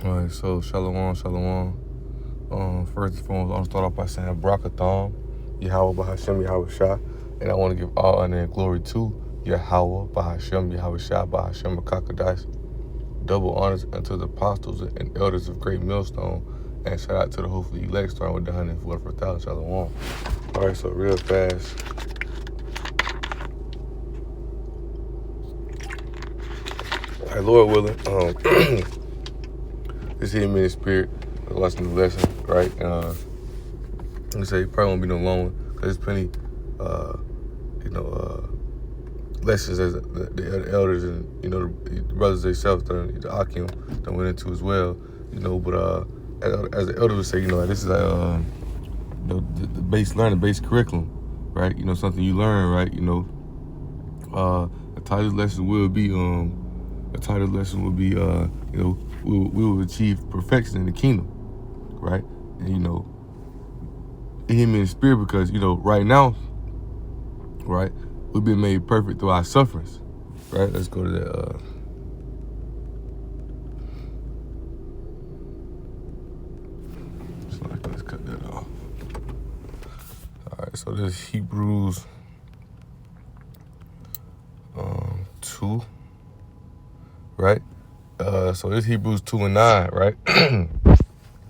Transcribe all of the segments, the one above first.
All right, so shalom, shalom. First and foremost, I'm gonna start off by saying Brakatham, Yahweh Bahashem Yahweh Shah, and I want to give all honor and glory to Yahweh Bahashem Yahweh Shah Bahashem Kakadice. Double honors unto the apostles and elders of Great Millstone, and shout out to the hopefully elect, starting with the 144,000 shalom. All right, so real fast. All right, Lord willing, this hit me in spirit. I was watching the lesson, right? Let me say, it probably won't be no long one, because there's plenty, lessons as the elders and, the brothers themselves, the Akim, that went into as well, but as the elders would say, this is the base learning, base curriculum, right? Something you learn, right? The title of the lesson will be, we will achieve perfection in the kingdom, right? And, it hit me in spirit because, right now, right, we've been made perfect through our sufferings, right? Let's go to that. Let's cut that off. All right, so this Hebrews 2, right? So this Hebrews 2:9, right?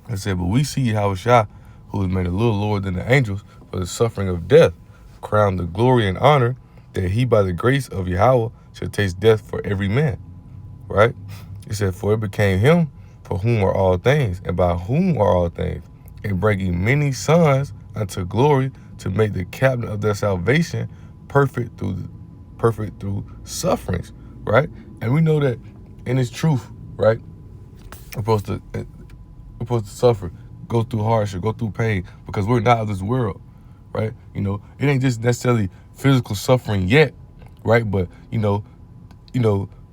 It said, but we see Yahushua, who is made a little lower than the angels for the suffering of death, crowned the glory and honor, that he by the grace of Yahweh should taste death for every man, right? It said, for it became him for whom are all things, and by whom are all things, and bringing many sons unto glory, to make the captain of their salvation perfect through sufferings, right? And we know that in its truth, right? We're supposed to suffer, go through hardship, go through pain, because we're not of this world, right? It ain't just necessarily physical suffering yet, right? But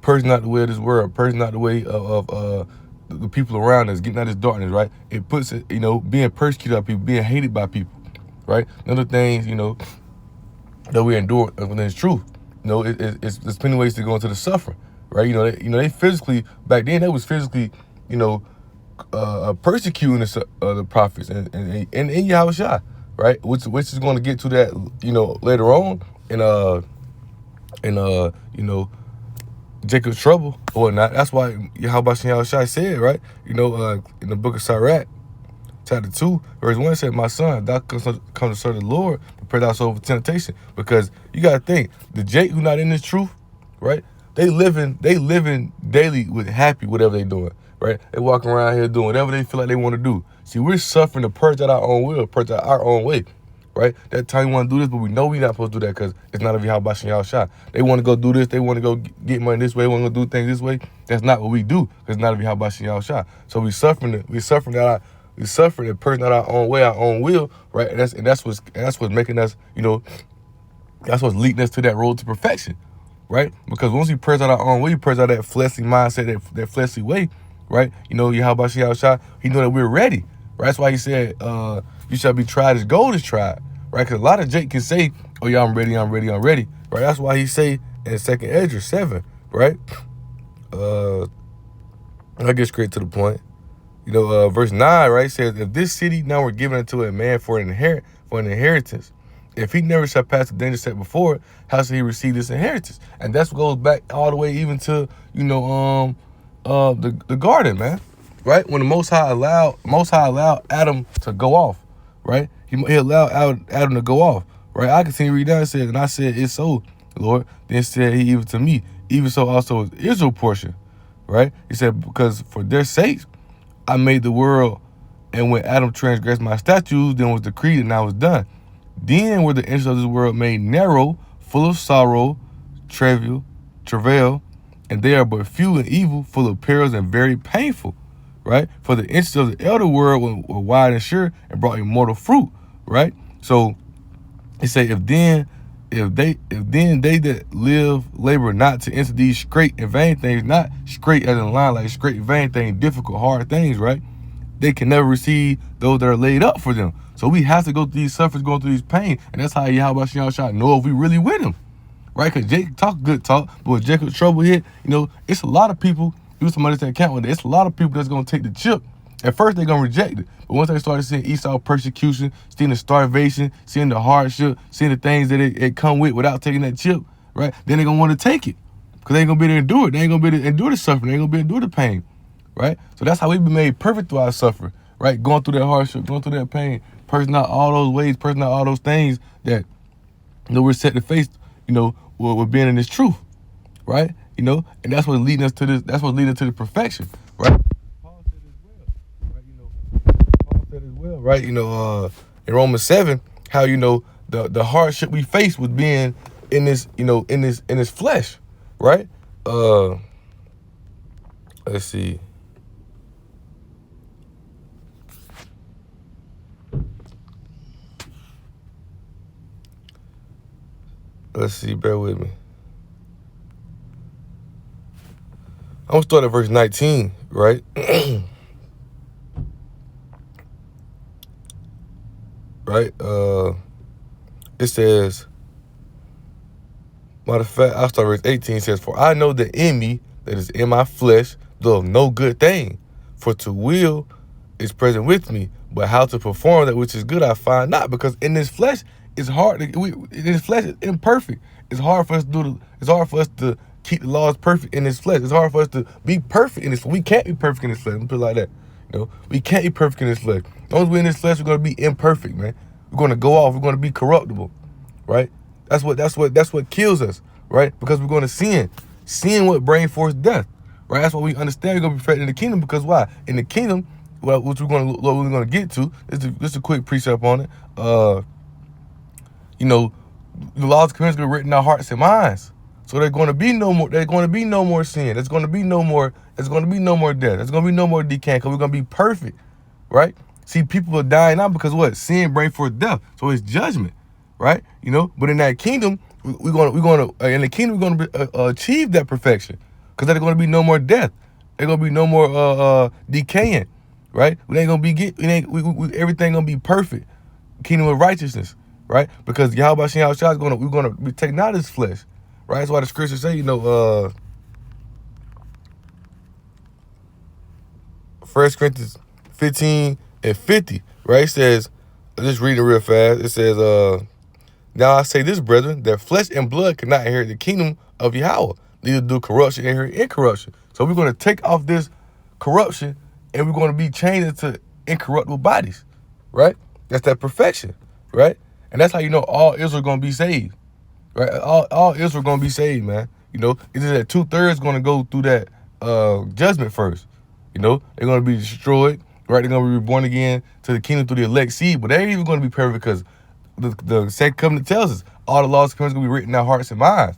purging out the way of this world, purging out the way of the people around us, getting out of this darkness, right? It puts it, being persecuted by people, being hated by people, right? None of the things, that we endure when it's truth. There's many ways to go into the suffering, right? They physically, back then, they was physically, persecuting the prophets and Yahushua, right? Which is going to get to that, later on in Jacob's trouble or whatnot. That's why Yahushua said, right? In the book of SIGH&CRY, chapter 2, verse 1 said, my son, thou come to serve the Lord, prepare thyself for temptation. Because you got to think, the Jake who not in this truth, right? They living daily with happy, whatever they doing, right? They walking around here doing whatever they feel like they want to do. See, we're suffering to purge out our own will, purge out our own way, right? That time we want to do this, but we know we're not supposed to do that because it's not of Yahushua. They want to go do this. They want to go get money this way. They want to go do things this way. That's not what we do because it's not of Yahushua. So we suffering and purging out our own way, our own will, right? And that's what's making us, that's what's leading us to that road to perfection, right? Because once we purge out our own way, we purge out that fleshly mindset, that fleshly way, right? Yahushua, he know that we're ready, right? That's why he said, you shall be tried as gold is tried, right? Because a lot of Jake can say, oh yeah, I'm ready, right? That's why he say in 2nd Esdras 7, right? I get straight to the point. Verse 9, right, says, if this city now were given unto a man for an inheritance, if he never shall pass the danger set before it, how shall he receive this inheritance? And that's what goes back all the way even to, the garden, man, right? When the Most High allowed Adam to go off, right? He allowed Adam to go off, right? I continue to read down. It said, and I said, it's so, Lord. Then said he even to me, even so also is Israel portion, right? He said, because for their sakes, I made the world, and when Adam transgressed my statutes, then was decreed, and I was done. Then were the ends of this world made narrow, full of sorrow, travail, and they are but few and evil, full of perils and very painful, right? For the ends of the elder world were wide and sure, and brought immortal fruit, right? So he say, if then they that live labor not to enter these straight and vain things, not straight as in line, like straight vain things, difficult, hard things, right? They can never receive those that are laid up for them. So we have to go through these sufferings, going through these pain, and that's how Yahushua know if we really with him, right? Because Jake talk good talk, but when Jacob's trouble hit, it's a lot of people do somebody that count with it. It's a lot of people that's gonna take the chip. At first they're gonna reject it, but once they started seeing Esau persecution, seeing the starvation, seeing the hardship, seeing the things that it come with without taking that chip, right? Then they're gonna want to take it, because they ain't gonna be able to endure it. They ain't gonna be able to endure the suffering. They ain't gonna be able to endure the pain, right? So that's how we be made perfect through our suffering, right? Going through that hardship, going through that pain, pursing out all those ways, pursing out all those things that we're set to face, with being in this truth, right? And that's what's leading us to this. That's what's leading to the perfection, right? Paul said as well, right? Paul said as well, right? In Romans 7, how the hardship we face with being in this, in this flesh, right? Let's see. Bear with me. I'm gonna start at verse 19, right? Right? It says, matter of fact, I'll start verse 18. It says, for I know the enemy that is in my flesh doeth no good thing, for to will is present with me, but how to perform that which is good I find not. Because in this flesh, it's hard. In this flesh, it's imperfect. It's hard for us to It's hard for us to keep the laws perfect in this flesh. It's hard for us to be perfect in this. We can't be perfect in this flesh. Let me put it like that. We can't be perfect in this flesh. As long as we're in this flesh, we're gonna be imperfect, man. We're gonna go off. We're gonna be corruptible, right? That's what kills us, right? Because we're gonna sin. Sin what brings forth death, right? That's why we understand we're gonna be perfect in the kingdom. Because why? In the kingdom, well, which we're gonna get to. Just a quick precept on it. The laws and commandments are written in our hearts and minds. So there's going to be no more. There's going to be no more sin. There's going to be no more. There's going to be no more death. There's going to be no more decay, because we're going to be perfect, right? See, people are dying now because what? Sin brings forth death. So it's judgment, right? But in that kingdom, we're going to in the kingdom we're going to achieve that perfection, because there's going to be no more death. There's going to be no more decaying, right? We ain't going to be everything going to be perfect. Kingdom of righteousness, right? Because Yahweh is we're going to be taking out his flesh. Right, that's why the scriptures say, 1 Corinthians 15:50, right? It says, just reading real fast. It says, now I say this, brethren, that flesh and blood cannot inherit the kingdom of Yahweh, neither do corruption inherit incorruption. So we're going to take off this corruption, and we're going to be changed into incorruptible bodies, right? That's that perfection, right? And that's how all Israel going to be saved. Right, all Israel gonna be saved, man. It's just that 2/3 gonna go through that judgment first. They're gonna be destroyed. Right, they're gonna be reborn again to the kingdom through the elect seed. But they ain't even gonna be perfect, because the second covenant tells us all the laws and commandments gonna be written in our hearts and minds.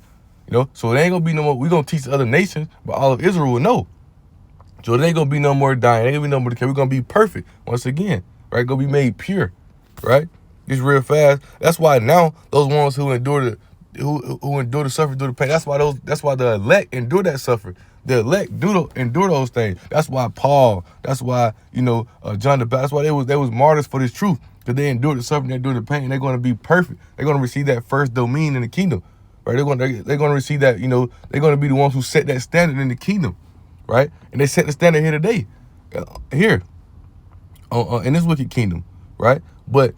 So there ain't gonna be no more. We gonna teach other nations, but all of Israel will know. So there ain't gonna be no more dying. There ain't gonna be no more decay. We're gonna be perfect once again. Right, gonna be made pure. Right, just real fast. That's why now those ones who endure the suffering, endure the pain. That's why the elect endure that suffering. The elect endure those things. That's why Paul. That's why John the Baptist. That's why they was martyrs for this truth, because they endured the suffering, they endured the pain. They're going to be perfect. They're going to receive that first domain in the kingdom, right? They're going to receive that. They're going to be the ones who set that standard in the kingdom, right? And they set the standard here today, here, in this wicked kingdom, right? But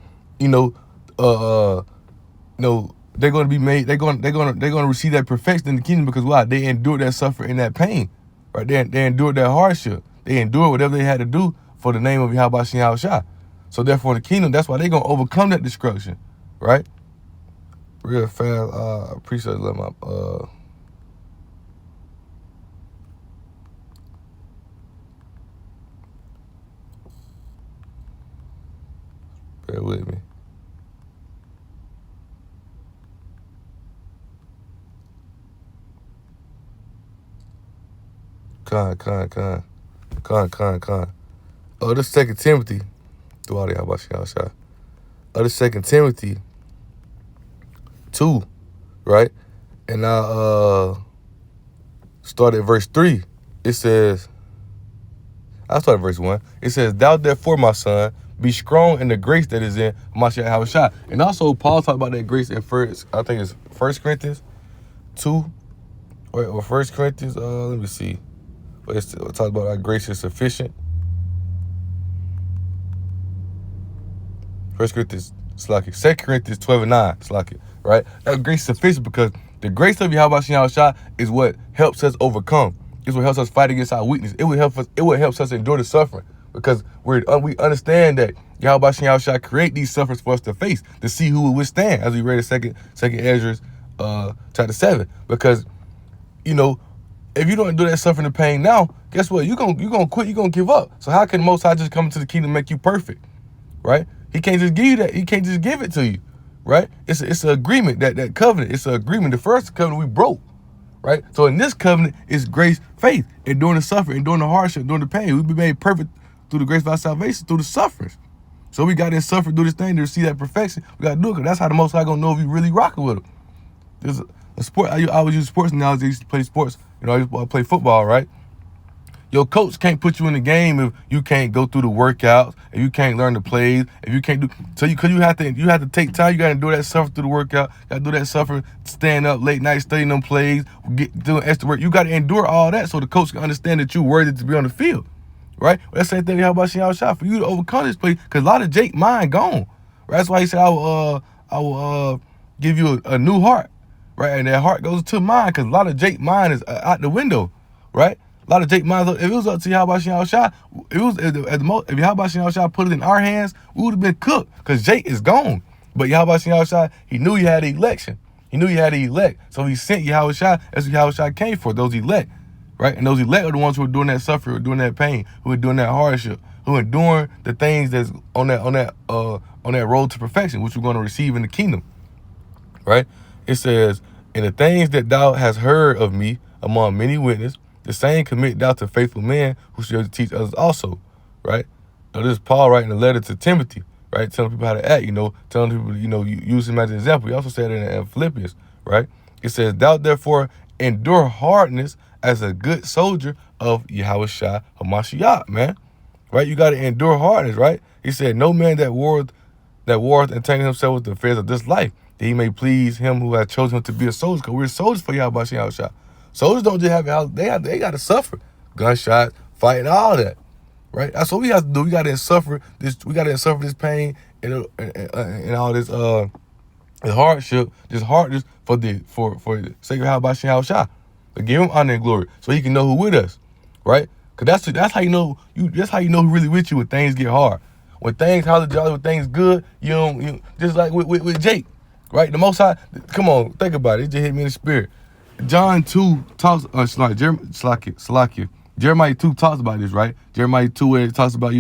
they're going to be made. They're going to receive that perfection in the kingdom, because why? They endured that suffering and that pain, right? They endured that hardship. They endured whatever they had to do for the name of Yahweh. So therefore, the kingdom. That's why they're going to overcome that destruction, right? Real fast. I appreciate let my bear with me. Con. This 2 Timothy. This 2 Timothy 2, right? And I start at verse 3. It says, I start at verse 1. It says, thou therefore, my son, be strong in the grace that is in Mashiach Yahushua. And also Paul talked about that grace in I think it's 1 Corinthians 2, or 1 Corinthians, let me see. but it talks about our grace is sufficient. 2 Corinthians 12:9, right? That grace is sufficient because the grace of Yahweh Shai is what helps us overcome. It's what helps us fight against our weakness. It will help us endure the suffering because we understand that Yahweh Shai create these sufferings for us to face, to see who will withstand, as we read in second Ezra chapter 7. Because, if you don't do that suffering and pain now, guess what? You're gonna quit, you're gonna give up. So how can the Most High just come into the kingdom and make you perfect? Right? He can't just give you that. He can't just give it to you. Right? It's an agreement, that covenant. It's an agreement. The first covenant we broke. Right? So in this covenant, it's grace, faith, enduring the suffering, enduring the hardship, enduring the pain. We be made perfect through the grace of our salvation, through the sufferings. So we got to suffer through this thing to see that perfection. We got to do it because that's how the Most High gonna know if you really rocking with him. There's a sport. I always use sports analogy. I used to play sports. I used to play football, right? Your coach can't put you in the game if you can't go through the workouts, if you can't learn the plays, if you can't do because you have to take time. You got to do that suffer through the workout. Got to do that suffer, stand up late night studying them plays, doing extra work. You got to endure all that so the coach can understand that you're worthy to be on the field, right? Well, that's the same thing. How about Shot for you to overcome this play? Because a lot of Jake mind gone, right? That's why he said I will give you a new heart, right? And that heart goes to mine because a lot of Jake mind is out the window, right? A lot of Jake minds. If it was up to Yahweh Shai, if Yahweh Shai put it in our hands, we would have been cooked because Jake is gone. But Yahweh Shai, he knew he had the election. He knew he had the elect. So he sent Yahweh Shai. That's what Yahweh Shai came for, those elect, right? And those elect are the ones who are doing that suffering, who are doing that pain, who are doing that hardship, who are doing the things that's on that road to perfection, which we're going to receive in the kingdom, right? It says, "And the things that thou hast heard of me among many witnesses, the same commit thou to faithful men who shall teach others also," right? Now, this is Paul writing a letter to Timothy, right? Telling people how to act, telling people, use him as an example. He also said it in Philippians, right? It says, "Thou therefore endure hardness as a good soldier of Yahweh Shai HaMashiach," man, right? You got to endure hardness, right? He said, "No man that warreth entangle himself with the affairs of this life, that he may please him who has chosen him to be a soldier," because we're soldiers for Yahweh Shai. Soldiers don't just have it, they got to suffer. Gunshots, fighting, all that, right? That's what we have to do. We got to suffer this. We got to suffer this pain and all this hardship, this hardness for the sake of Yahweh Shai, to give him honor and glory, so he can know who with us, right? Because that's how you know who really with you when things get hard. When things jolly, when things good, you just like with Jake, right? The Most High. Come on, think about it. It just hit me in the spirit. John 2 talks, Jeremiah 2 talks about this, right? Jeremiah 2 where it talks about,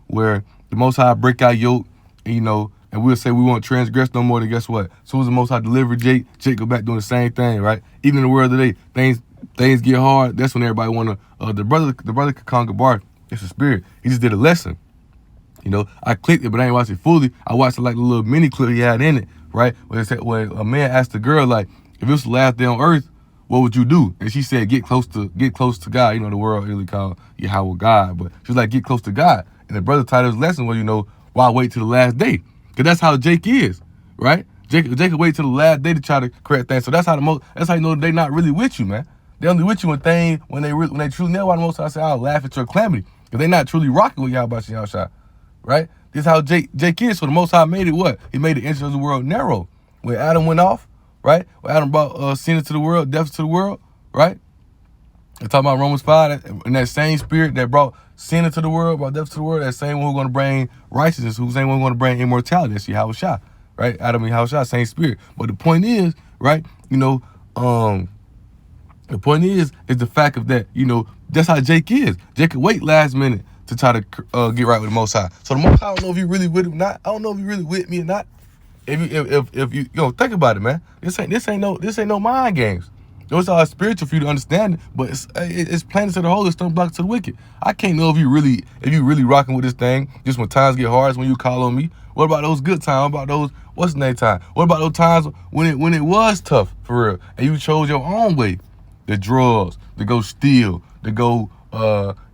where the Most High break our yoke, and we'll say we won't transgress no more. Then guess what? As soon as the Most High deliver Jake go back doing the same thing, right? Even in the world today, things get hard. That's when everybody want to, the brother could conquer bar. It's a spirit. He just did a lesson. I clicked it, but I ain't watched it fully. I watched it like a little mini clip he had in it, right? Where it said, when a man asked the girl, like, if it was the last day on earth, what would you do? And she said, get close to God. The world really called Yahweh God, but she was like, get close to God. And the brother titled his lesson was, why wait till the last day? Because that's how Jake is, right? Jake will wait till the last day to try to correct things. So that's how you know they're not really with you, man. They only with you when they truly know why the Most High say, I'll laugh at your calamity, because they're not truly rocking with Yahweh Shai, right? This is how Jake is. So the Most High made it what? He made the entrance of the world narrow. When Adam went off, right? When Adam brought sin into the world, death to the world, right? We're talking about Romans 5, and that same spirit that brought sin into the world, brought death to the world, that same one who's going to bring righteousness, who's the same one going to bring immortality. That's Yahweh Shai, right? Adam and Yahweh Shai, same spirit. But the point is, right, the point is the fact of that, that's how Jake is. Jake could wait last minute to try to get right with the Most High. So the Most High, I don't know if you really with him or not. I don't know if you really with me or not. If you think about it, man, this ain't no mind games. Those are spiritual for you to understand it, but it's planted to the holy, stone block to the wicked. I can't know if you really rocking with this thing. Just when times get hard, is when you call on me. What about those good times? What about those what's the name time? What about those times when it was tough for real, and you chose your own way, the drugs, to go steal, to go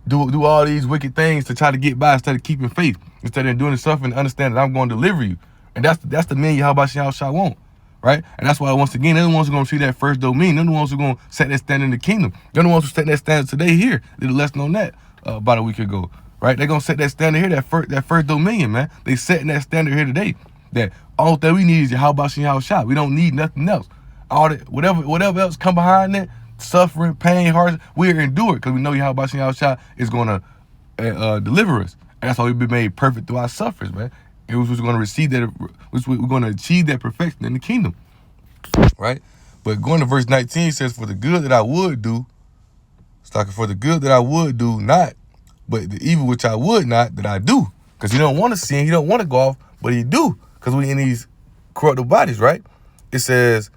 do all these wicked things to try to get by instead of keeping faith, instead of doing the suffering and understanding that I'm going to deliver you. And that's the man Yahweh Shai want. right? And that's why, once again, they're the ones who are going to see that first domain. They're the ones who are going to set that standard in the kingdom. They're the ones who set that standard today here. Did a lesson on that about a week ago, right? They're going to set that standard here, that first dominion, man. They setting that standard here today. That all that we need is Yahweh Shai. We don't need nothing else. All that, whatever else come behind that, suffering, pain, hardship, we're endure it because we know Yahweh Shai is going to deliver us. And that's why we've been made perfect through our sufferings, man. It was going to receive that, we're going to achieve that perfection in the kingdom, right? But going to verse 19, it says, for the good that I would do, for the good that I would do not, but the evil which I would not, that I do. Because he don't want to sin, he don't want to go off, but he do, because we in these corruptible bodies, right? It says,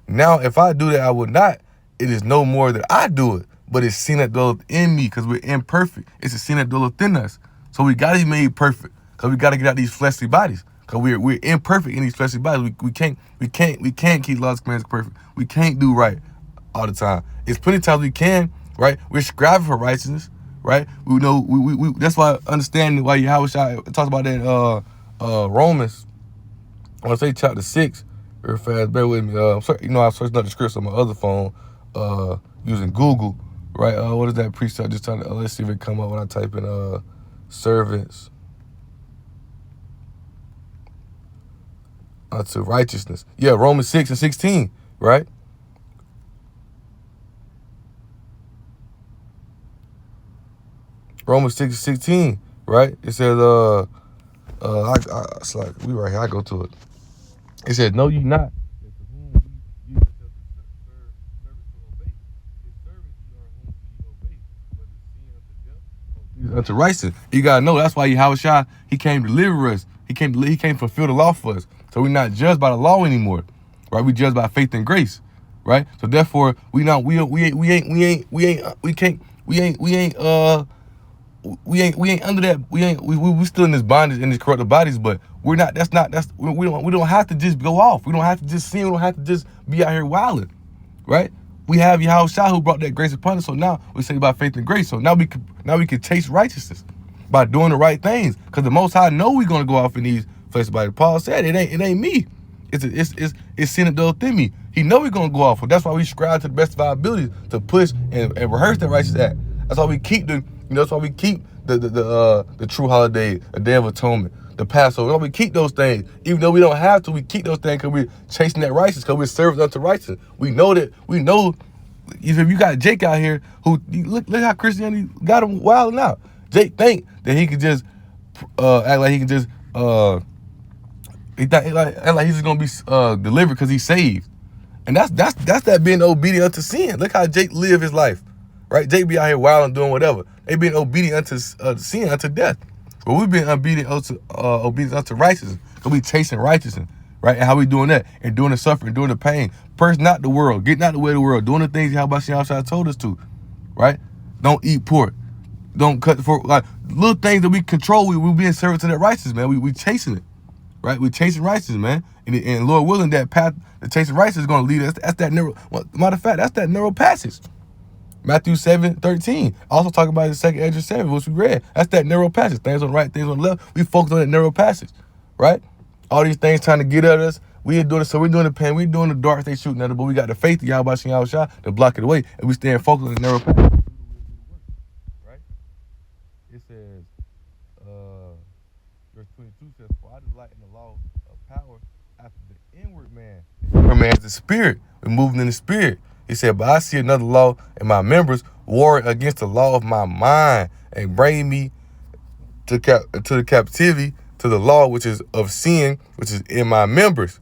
now if I do that I would not, it is no more that I do it, but it's sin that dwelleth in me, because we're imperfect. It's a sin that dwelleth in us. So we got to be made perfect, because we got to get out these fleshly bodies, because we're imperfect in these fleshly bodies. We can't keep God's commands perfect. We can't do right all the time. It's plenty of times we can, right? We're striving for righteousness, right? We know we that's why understanding why Yahweh talks about that in Romans. I want to say chapter 6, very fast. Bear with me. I'm sorry, I searched up the scripts on my other phone using Google, right? What is that precept? Just trying to let's see if it come up when I type in servants unto righteousness. Yeah, Romans 6:16, right? Romans 6:16, right? It says, it's like we right here. I go to it. It says, know ye not that to whom ye yourselves serve servants to obey? His servants ye are whom ye obey, whether sin unto death or unto righteousness. You gotta know that's why Yahweh he came to deliver us. He came to fulfill the law for us. So we're not judged by the law anymore, right? We judged by faith and grace, right? So therefore, we ain't under that. We still in this bondage, in these corrupted bodies, but we don't have to just go off. We don't have to just sin. We don't have to just be out here wilding, right? We have Yahweh who brought that grace upon us. So now we say by faith and grace. So now we can taste righteousness by doing the right things. Because the Most High know we're gonna go off in these fleshly bodies. Paul said it ain't me. It's sin that dwelleth in me. He know we're gonna go off. That's why we strive to the best of our abilities to push and rehearse that righteous act. That's why we keep that's why we keep the true holiday, a day of atonement, the Passover. That's why we keep those things. Even though we don't have to, we keep those things because we're chasing that righteousness, because we're servants unto righteousness. We know if you got Jake out here who look how Christianity got him wilding out. Jake think that he could just act like he can just act like he's just gonna be delivered because he's saved. And that's that being obedient unto sin. Look how Jake live his life, right? Jake be out here wild and doing whatever. They being obedient unto sin, unto death. But we've been obedient unto righteousness, because we chasing righteousness, right? And how we doing that? And doing the suffering, doing the pain. First, not the world, getting out the way of the world, doing the things Yahweh told us to, right? Don't eat pork. Don't cut for like little things that we control. We being servants to that righteousness, man. We chasing it, right? We chasing righteousness, man. And Lord willing, that path to chasing righteousness is going to lead us. That's that narrow. Matter of fact, that's that narrow passage. Matthew 7:13. Also talking about the second Ezra 7, which we read. That's that narrow passage. Things on the right, things on the left. We focus on that narrow passage, right? All these things trying to get at us. We ain't doing it, so we're doing the pain. We're doing the dark, they shooting at us, but we got the faith of Yahweh to block it away, and we stand focused on the narrow passage. Right? It says, verse 22 says, for I delight in the law of power after the inward man. The inward man is the spirit. We're moving in the spirit. He said, but I see another law in my members, warring against the law of my mind, and bringing me to the captivity to the law which is of sin, which is in my members.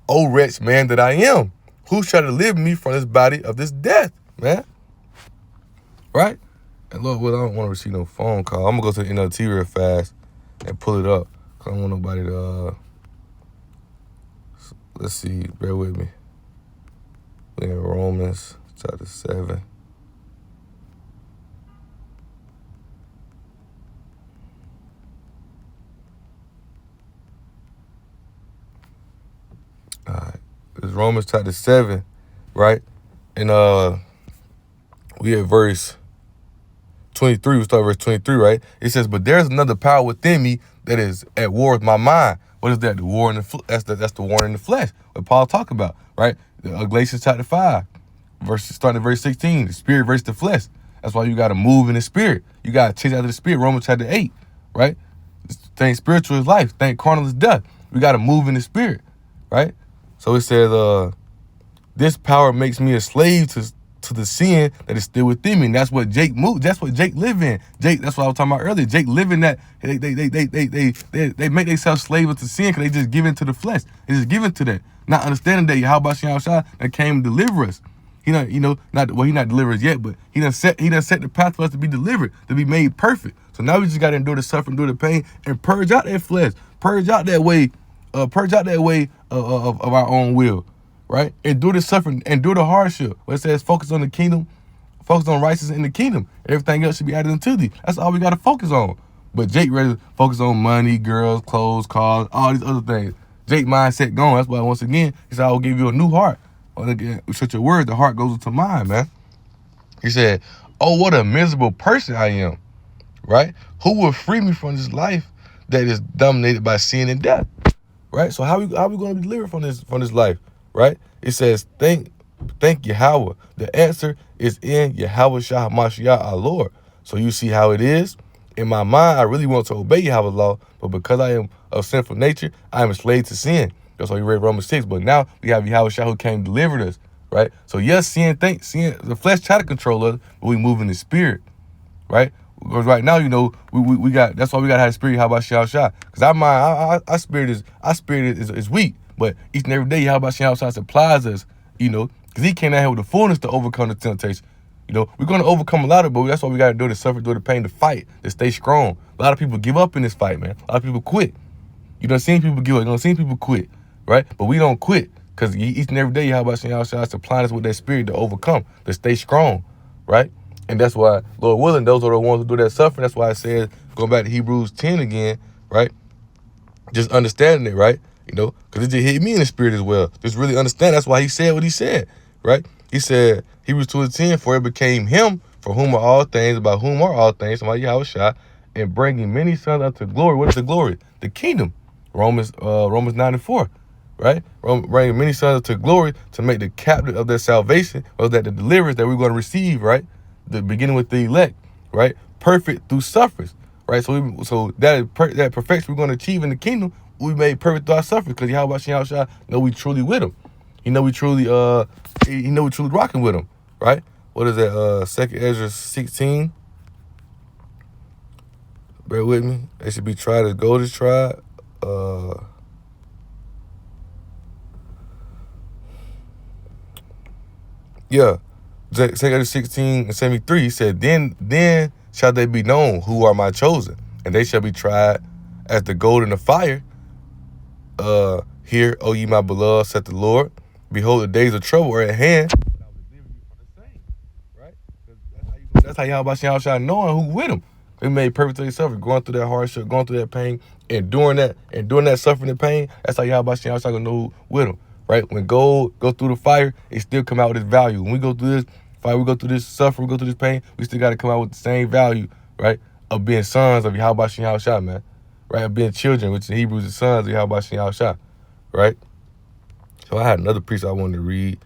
O wretched man that I am, who shall deliver me from this body of this death, man? Right? And Lord, well, I don't want to receive no phone call. I'm going to go to the NLT real fast and pull it up, because I don't want nobody to, let's see, bear with me. We're in Romans chapter 7. All right. It's Romans chapter 7, right? And we at verse 23. We start verse 23, right? It says, but there's another power within me that is at war with my mind. What is that? The war in the that's the war in the flesh. What Paul talk about, right? Galatians chapter 5, starting at verse 16. The spirit versus the flesh. That's why you got to move in the spirit. You got to chase after the spirit. Romans chapter 8, right? Think spiritual is life. Think carnal is death. We got to move in the spirit, right? So it says, this power makes me a slave to the sin that is still within me. And that's what Jake moved. That's what Jake live in. Jake, that's what I was talking about earlier. Jake live in that. They make themselves slaves to sin because they just give in to the flesh. They just give in to that. Not understanding that Yahweh Shah that came to deliver us. He not, he not delivered us yet, but he done set the path for us to be delivered, to be made perfect. So now we just got to endure the suffering, endure the pain, and purge out that flesh, purge out that way of our own will, right? Endure the suffering, endure the hardship. Where it says focus on the kingdom, focus on righteousness in the kingdom. Everything else should be added unto thee. That's all we got to focus on. But Jake ready to focus on money, girls, clothes, cars, all these other things. Jake mindset gone. That's why once again he said I will give you a new heart. With such a word, the heart goes into mind, man. He said, oh, what a miserable person I am, right? Who will free me from this life that is dominated by sin and death, right? So how we going to be delivered from this life, right? It says, thank Yahweh. The answer is in Yahweh Shah Mashiach, our Lord. So you see how it is. In my mind, I really want to obey Yahweh's law, but because I am of sinful nature, I am a slave to sin. That's why you read Romans 6. But now we have Yahweh Shah who came and delivered us, right? So yes, sin, the flesh try to control us, but we move in the spirit, right? Because right now, we got, that's why we got to have the spirit, Yahweh Shah. Because our mind, our spirit is weak. But each and every day, Yahweh Shah supplies us, because he came out here with the fullness to overcome the temptation. We're going to overcome a lot of it, but that's what we got to do, to suffer, do the pain, to fight, to stay strong. A lot of people give up in this fight, man. A lot of people quit. You done seen people give up. You done seen people quit, right? But we don't quit because each and every day, Yahweh Shah supplying us with that spirit to overcome, to stay strong, right? And that's why, Lord willing, those are the ones who do that suffering. That's why it says, going back to Hebrews 10 again, right? Just understanding it, right? Because it just hit me in the spirit as well. Just really understand. That's why he said what he said, right? He said, Hebrews 2:10, for it became him for whom are all things, about whom are all things, somebody Yahweh Shah, and bringing many sons unto glory. What is the glory? The kingdom. Romans 9:4, right? Bringing many sons unto glory, to make the captain of their salvation, or that the deliverance that we're going to receive, right? The beginning with the elect, right? Perfect through sufferings, right? So that perfection we're going to achieve in the kingdom, we made perfect through our sufferings, because Yahweh Shah know we truly with him. He know we truly rocking with him, right? What is that? 2nd Ezra 16. Bear with me. They should be tried as gold is tried. Yeah. 2nd Ezra 16:73. He said, Then shall they be known who are my chosen, and they shall be tried as the gold in the fire. Hear, O ye my beloved, saith the Lord. Behold, the days of trouble are at hand. And I will deliver you from the same. Right? That's how Yahweh Shah knowing who with him. They made perfect to suffer, going through that hardship, going through that pain, and doing that suffering and pain. That's how Yahweh Shah gonna know who with him. Right? When gold go through the fire, it still come out with its value. When we go through this fire, we go through this suffering, we go through this pain, we still got to come out with the same value, right? Of being sons of Yahweh Shah, man. Right? Of being children, which in Hebrews is sons of Yahweh Shah, right? So I had another piece I wanted to read,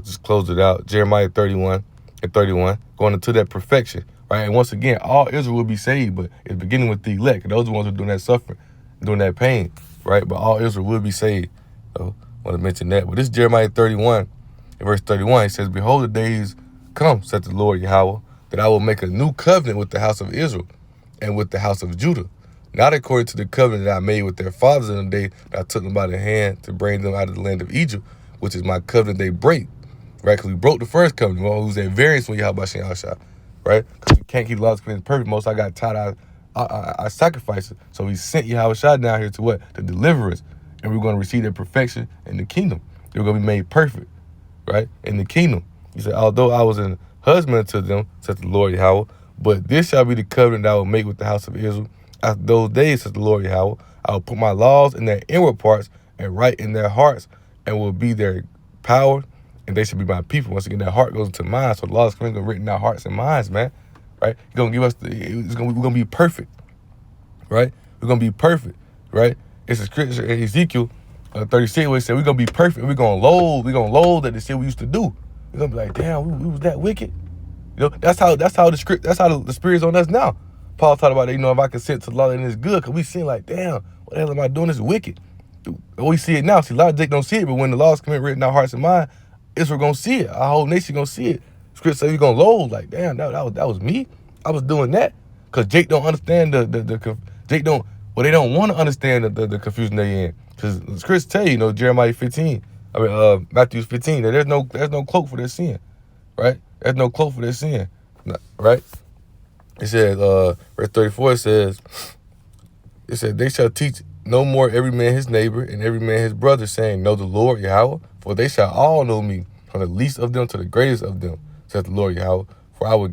just close it out. Jeremiah 31:31, going into that perfection, right? And once again, all Israel will be saved, but it's beginning with the elect. And those are the ones who are doing that suffering, doing that pain, right? But all Israel will be saved. So I want to mention that. But this is Jeremiah 31, in verse 31. It says, Behold, the days come, said the Lord Yahweh, that I will make a new covenant with the house of Israel and with the house of Judah, not according to the covenant that I made with their fathers in the day that I took them by the hand to bring them out of the land of Egypt, which is my covenant they break, right? Because we broke the first covenant. Well, it was at variance with Yahweh Shah, right? Because we can't keep the laws and commandments perfect. Most I got taught our sacrifices. So he sent Yahweh Shah down here to what? To deliver us. And we're going to receive their perfection in the kingdom. They're going to be made perfect, right? In the kingdom. He said, although I was an husband to them, said the Lord Yahweh, but this shall be the covenant that I will make with the house of Israel. After those days, says the Lord Yahweh, I will put my laws in their inward parts and write in their hearts, and will be their power, and they shall be my people. Once again, their heart goes into mind. So the laws are written in our hearts and minds, man. Right? He's gonna give us we're gonna be perfect. Right? We're gonna be perfect, right? It's a scripture in Ezekiel 36 where it said we're gonna be perfect. We're gonna load at the shit we used to do. We're gonna be like, damn, we was that wicked. You know, that's how the spirit's on us now. Paul talked about it, if I consent to the law, then it's good, because we seeing like, damn, what the hell am I doing? This is wicked. We see it now. See, a lot of Jake don't see it, but when the laws come in written in our hearts and mind, Israel gonna see it. Our whole nation gonna see it. Scripture says you're gonna load, like, damn, that was me. I was doing that. Because Jake don't understand they don't want to understand the confusion they in. Because Scripture tell you, Jeremiah 15, Matthew 15, that there's no cloak for their sin, right? There's no cloak for their sin, right? It says, verse 34, it said, they shall teach no more every man his neighbor and every man his brother, saying, know the Lord Yahweh, for they shall all know me, from the least of them to the greatest of them, says the Lord Yahweh. For I will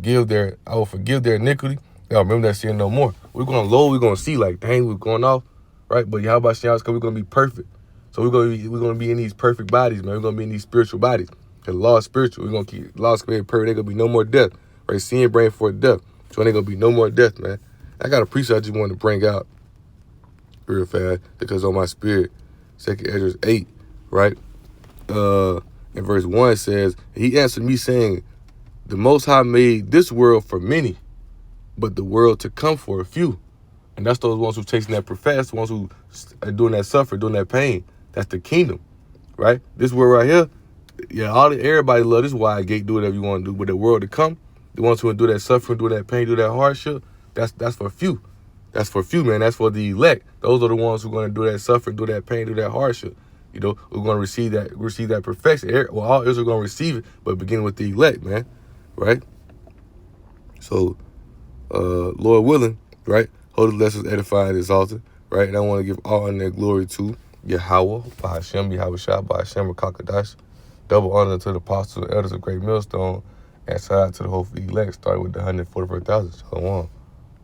forgive their iniquity. Y'all remember that sin no more. We're gonna low, we're gonna see like, dang, we're going off, right? But Yahweh Shem, because we're gonna be perfect. So we're gonna be in these perfect bodies, man. We're gonna be in these spiritual bodies. Because the law is spiritual. We're gonna keep the law is perfect. There gonna be no more death, right? Sin bring forth death. So ain't gonna be no more death, man. I got a precept I just wanted to bring out real fast because on my spirit, 2nd Esdras 8, right? In verse 1 says, he answered me saying, the Most High made this world for many, but the world to come for a few. And that's those ones who chasing that profess, the ones who are doing that suffering, doing that pain. That's the kingdom, right? This world right here, yeah, everybody love this wide gate, do whatever you want to do. But the world to come, the ones who do that suffering, do that pain, do that hardship, that's for few. That's for few, man. That's for the elect. Those are the ones who are going to do that suffering, do that pain, do that hardship. We're going to receive that perfection. Well, all Israel going to receive it, but beginning with the elect, man, right? So, Lord willing, right? Holy lessons edify and exalted, right? And I want to give all honor and glory to Yahweh, by Hashem, Yahweh Shah, by Hashem, Kakadash. Double honor to the apostles and elders of Great Millstone, and shout out to the whole elect, starting with the 144,000. Shalom.